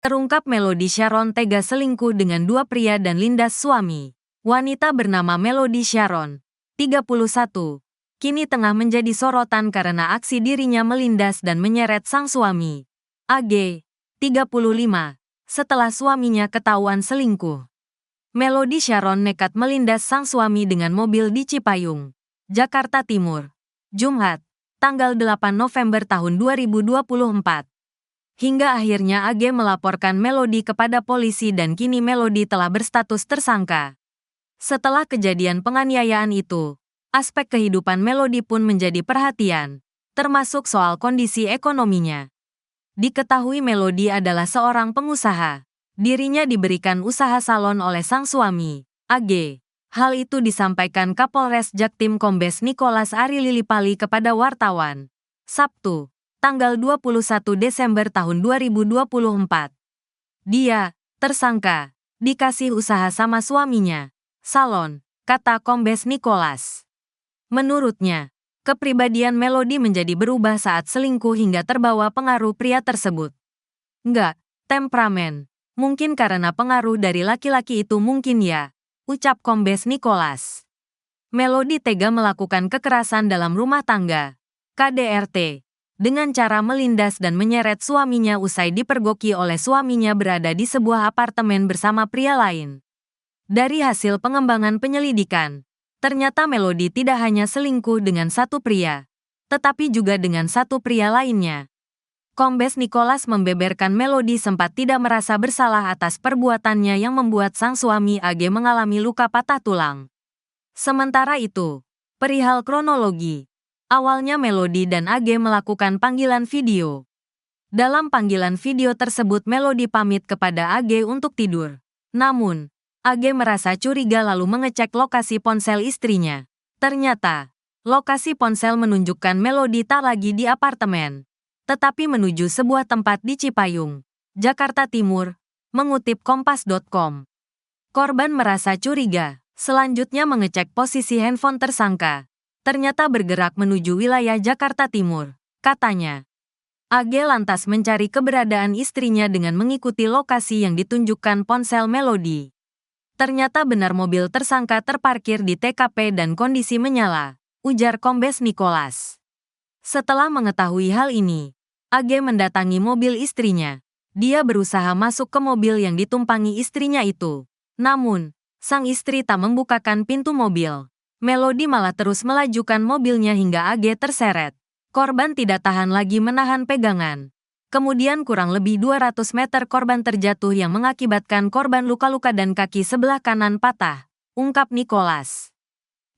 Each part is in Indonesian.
Terungkap Melody Sharon tega selingkuh dengan dua pria dan lindas suami. Wanita bernama Melody Sharon, 31, kini tengah menjadi sorotan karena aksi dirinya melindas dan menyeret sang suami, AG, 35, setelah suaminya ketahuan selingkuh. Melody Sharon nekat melindas sang suami dengan mobil di Cipayung, Jakarta Timur, Jumat, tanggal 8 November tahun 2024. Hingga akhirnya AG melaporkan Melody kepada polisi dan kini Melody telah berstatus tersangka. Setelah kejadian penganiayaan itu, aspek kehidupan Melody pun menjadi perhatian, termasuk soal kondisi ekonominya. Diketahui Melody adalah seorang pengusaha. Dirinya diberikan usaha salon oleh sang suami, AG. Hal itu disampaikan Kapolres Jaktim Kombes Nicholas Ari Lilipali kepada wartawan, Sabtu, tanggal 21 Desember tahun 2024. Dia, tersangka, dikasih usaha sama suaminya, salon, kata Kombes Nicholas. Menurutnya, kepribadian Melody menjadi berubah saat selingkuh hingga terbawa pengaruh pria tersebut. Enggak, temperamen. Mungkin karena pengaruh dari laki-laki itu mungkin ya, ucap Kombes Nicholas. Melody tega melakukan kekerasan dalam rumah tangga, KDRT, dengan cara melindas dan menyeret suaminya usai dipergoki oleh suaminya berada di sebuah apartemen bersama pria lain. Dari hasil pengembangan penyelidikan, ternyata Melody tidak hanya selingkuh dengan satu pria, tetapi juga dengan satu pria lainnya. Kombes Nicholas membeberkan Melody sempat tidak merasa bersalah atas perbuatannya yang membuat sang suami AG mengalami luka patah tulang. Sementara itu, perihal kronologi, awalnya Melody dan AG melakukan panggilan video. Dalam panggilan video tersebut Melody pamit kepada AG untuk tidur. Namun, AG merasa curiga lalu mengecek lokasi ponsel istrinya. Ternyata, lokasi ponsel menunjukkan Melody tak lagi di apartemen, tetapi menuju sebuah tempat di Cipayung, Jakarta Timur, mengutip kompas.com. Korban merasa curiga, selanjutnya mengecek posisi handphone tersangka. Ternyata bergerak menuju wilayah Jakarta Timur, katanya. AG lantas mencari keberadaan istrinya dengan mengikuti lokasi yang ditunjukkan ponsel Melody. Ternyata benar mobil tersangka terparkir di TKP dan kondisi menyala, ujar Kombes Nicholas. Setelah mengetahui hal ini, AG mendatangi mobil istrinya. Dia berusaha masuk ke mobil yang ditumpangi istrinya itu. Namun, sang istri tak membukakan pintu mobil. Melody malah terus melajukan mobilnya hingga AG terseret. Korban tidak tahan lagi menahan pegangan. Kemudian kurang lebih 200 meter korban terjatuh yang mengakibatkan korban luka-luka dan kaki sebelah kanan patah, ungkap Nicholas.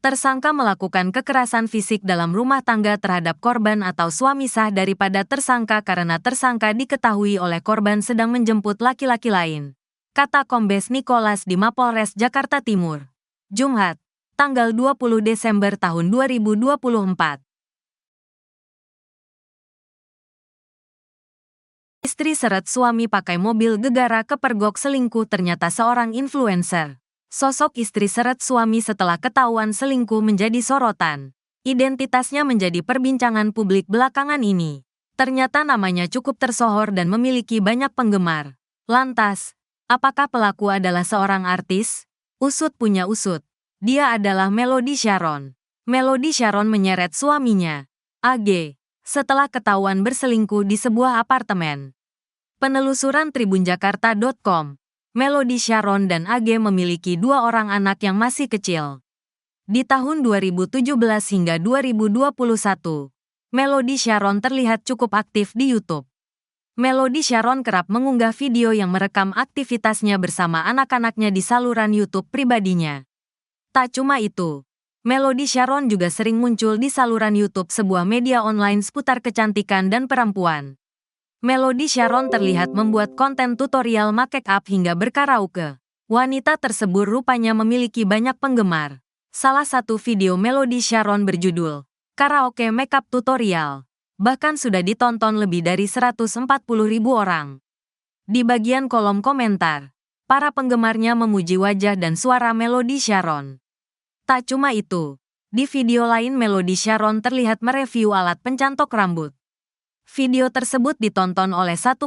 Tersangka melakukan kekerasan fisik dalam rumah tangga terhadap korban atau suami sah daripada tersangka karena tersangka diketahui oleh korban sedang menjemput laki-laki lain, kata Kombes Nicholas di Mapolres Jakarta Timur, Jumat, tanggal 20 Desember tahun 2024. Istri seret suami pakai mobil gegara kepergok selingkuh ternyata seorang influencer. Sosok istri seret suami setelah ketahuan selingkuh menjadi sorotan. Identitasnya menjadi perbincangan publik belakangan ini. Ternyata namanya cukup tersohor dan memiliki banyak penggemar. Lantas, apakah pelaku adalah seorang artis? Usut punya usut. Dia adalah Melody Sharon. Melody Sharon menyeret suaminya, AG, setelah ketahuan berselingkuh di sebuah apartemen. Penelusuran tribunjakarta.com, Melody Sharon dan AG memiliki dua orang anak yang masih kecil. Di tahun 2017 hingga 2021, Melody Sharon terlihat cukup aktif di YouTube. Melody Sharon kerap mengunggah video yang merekam aktivitasnya bersama anak-anaknya di saluran YouTube pribadinya. Tak cuma itu, Melody Sharon juga sering muncul di saluran YouTube sebuah media online seputar kecantikan dan perempuan. Melody Sharon terlihat membuat konten tutorial make up hingga berkaraoke. Wanita tersebut rupanya memiliki banyak penggemar. Salah satu video Melody Sharon berjudul Karaoke Makeup Tutorial bahkan sudah ditonton lebih dari 140.000 orang. Di bagian kolom komentar, para penggemarnya memuji wajah dan suara Melody Sharon. Tak cuma itu, di video lain Melody Sharon terlihat mereview alat pencantok rambut. Video tersebut ditonton oleh 1,5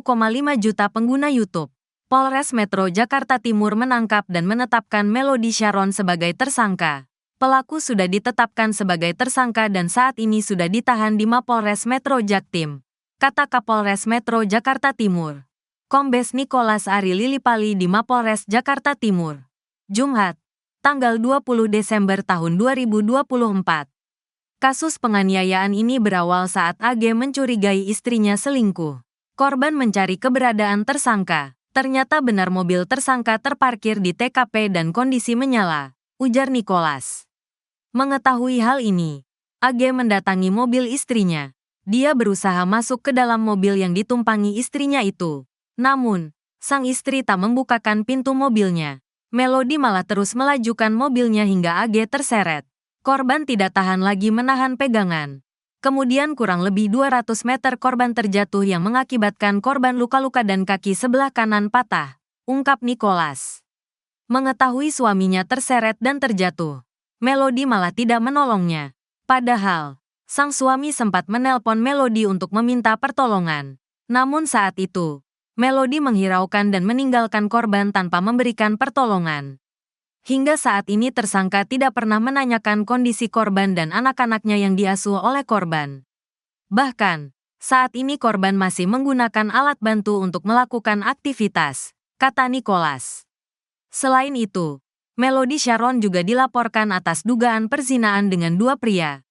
juta pengguna YouTube. Polres Metro Jakarta Timur menangkap dan menetapkan Melody Sharon sebagai tersangka. Pelaku sudah ditetapkan sebagai tersangka dan saat ini sudah ditahan di Mapolres Metro Jaktim, kata Kapolres Metro Jakarta Timur, Kombes Nicholas Ari Lilipali di Mapolres Jakarta Timur. Jumat, tanggal 20 Desember tahun 2024. Kasus penganiayaan ini berawal saat AG mencurigai istrinya selingkuh. Korban mencari keberadaan tersangka. Ternyata benar mobil tersangka terparkir di TKP dan kondisi menyala, ujar Nicholas. Mengetahui hal ini, AG mendatangi mobil istrinya. Dia berusaha masuk ke dalam mobil yang ditumpangi istrinya itu. Namun, sang istri tak membukakan pintu mobilnya. Melody malah terus melajukan mobilnya hingga AG terseret. Korban tidak tahan lagi menahan pegangan. Kemudian kurang lebih 200 meter korban terjatuh yang mengakibatkan korban luka-luka dan kaki sebelah kanan patah, ungkap Nicholas. Mengetahui suaminya terseret dan terjatuh, Melody malah tidak menolongnya. Padahal, sang suami sempat menelpon Melody untuk meminta pertolongan. Namun saat itu, Melody menghiraukan dan meninggalkan korban tanpa memberikan pertolongan. Hingga saat ini tersangka tidak pernah menanyakan kondisi korban dan anak-anaknya yang diasuh oleh korban. Bahkan, saat ini korban masih menggunakan alat bantu untuk melakukan aktivitas, kata Nicholas. Selain itu, Melody Sharon juga dilaporkan atas dugaan perzinaan dengan dua pria.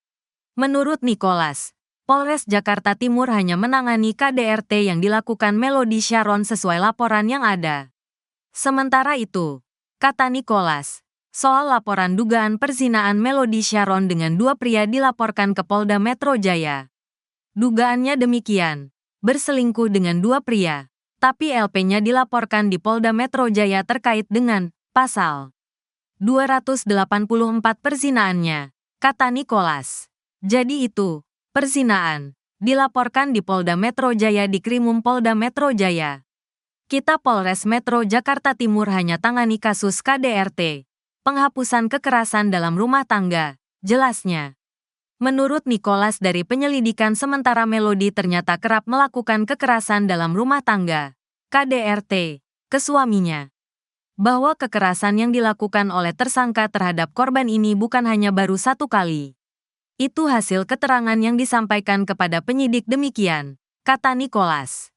Menurut Nicholas, Polres Jakarta Timur hanya menangani KDRT yang dilakukan Melody Sharon sesuai laporan yang ada. Sementara itu, kata Nicholas, soal laporan dugaan perzinaan Melody Sharon dengan dua pria dilaporkan ke Polda Metro Jaya. Dugaannya demikian, berselingkuh dengan dua pria, tapi LP-nya dilaporkan di Polda Metro Jaya terkait dengan pasal 284 perzinaannya, kata Nicholas. Jadi itu, perzinaan, dilaporkan di Polda Metro Jaya di Krimum Polda Metro Jaya. Kita Polres Metro Jakarta Timur hanya tangani kasus KDRT, penghapusan kekerasan dalam rumah tangga, jelasnya. Menurut Nicholas dari penyelidikan sementara Melody ternyata kerap melakukan kekerasan dalam rumah tangga, KDRT, ke suaminya. Bahwa kekerasan yang dilakukan oleh tersangka terhadap korban ini bukan hanya baru satu kali. Itu hasil keterangan yang disampaikan kepada penyidik demikian, kata Nicholas.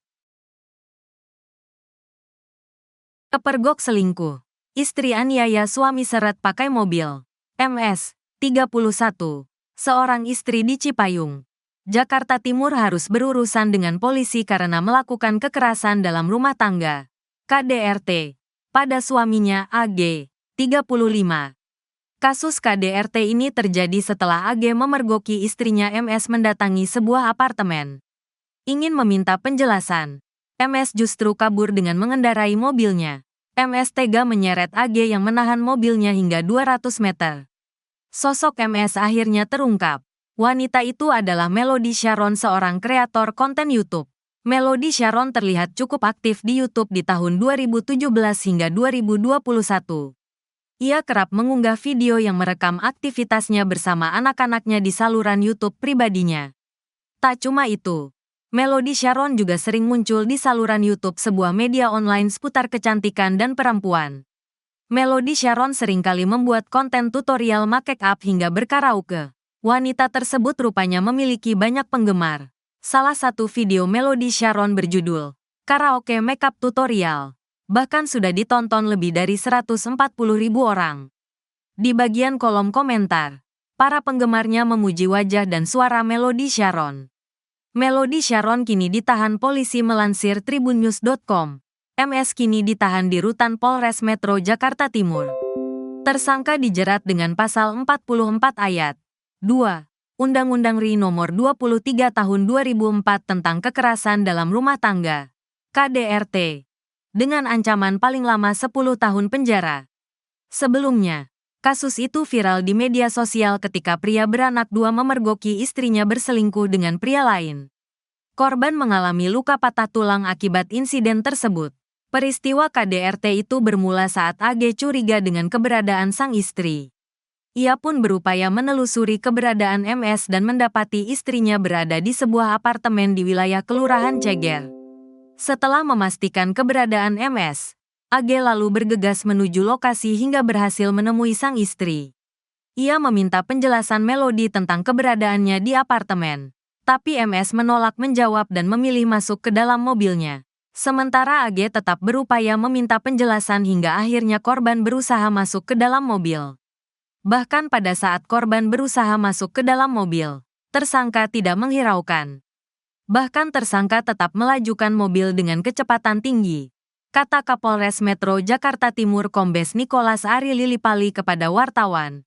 Kepergok selingkuh. Istri aniaya suami seret pakai mobil. MS, 31. Seorang istri di Cipayung, Jakarta Timur harus berurusan dengan polisi karena melakukan kekerasan dalam rumah tangga, KDRT, pada suaminya AG, 35. Kasus KDRT ini terjadi setelah AG memergoki istrinya MS mendatangi sebuah apartemen. Ingin meminta penjelasan, MS justru kabur dengan mengendarai mobilnya. MS tega menyeret AG yang menahan mobilnya hingga 200 meter. Sosok MS akhirnya terungkap. Wanita itu adalah Melody Sharon, seorang kreator konten YouTube. Melody Sharon terlihat cukup aktif di YouTube di tahun 2017 hingga 2021. Ia kerap mengunggah video yang merekam aktivitasnya bersama anak-anaknya di saluran YouTube pribadinya. Tak cuma itu, Melody Sharon juga sering muncul di saluran YouTube sebuah media online seputar kecantikan dan perempuan. Melody Sharon seringkali membuat konten tutorial make up hingga berkaraoke. Wanita tersebut rupanya memiliki banyak penggemar. Salah satu video Melody Sharon berjudul Karaoke Makeup Tutorial bahkan sudah ditonton lebih dari 140.000 orang. Di bagian kolom komentar, para penggemarnya memuji wajah dan suara Melody Sharon. Melody Sharon kini ditahan polisi melansir tribunnews.com. MS kini ditahan di Rutan Polres Metro Jakarta Timur. Tersangka dijerat dengan pasal 44 ayat 2. Undang-Undang RI Nomor 23 Tahun 2004 tentang Kekerasan dalam Rumah Tangga, KDRT, dengan ancaman paling lama 10 tahun penjara. Sebelumnya, kasus itu viral di media sosial ketika pria beranak dua memergoki istrinya berselingkuh dengan pria lain. Korban mengalami luka patah tulang akibat insiden tersebut. Peristiwa KDRT itu bermula saat AG curiga dengan keberadaan sang istri. Ia pun berupaya menelusuri keberadaan MS dan mendapati istrinya berada di sebuah apartemen di wilayah Kelurahan Ceger. Setelah memastikan keberadaan MS, AG lalu bergegas menuju lokasi hingga berhasil menemui sang istri. Ia meminta penjelasan Melody tentang keberadaannya di apartemen. Tapi MS menolak menjawab dan memilih masuk ke dalam mobilnya. Sementara AG tetap berupaya meminta penjelasan hingga akhirnya korban berusaha masuk ke dalam mobil. Bahkan pada saat korban berusaha masuk ke dalam mobil, tersangka tidak menghiraukan. Bahkan tersangka tetap melajukan mobil dengan kecepatan tinggi, kata Kapolres Metro Jakarta Timur Kombes Nicholas Ari Lilipali kepada wartawan.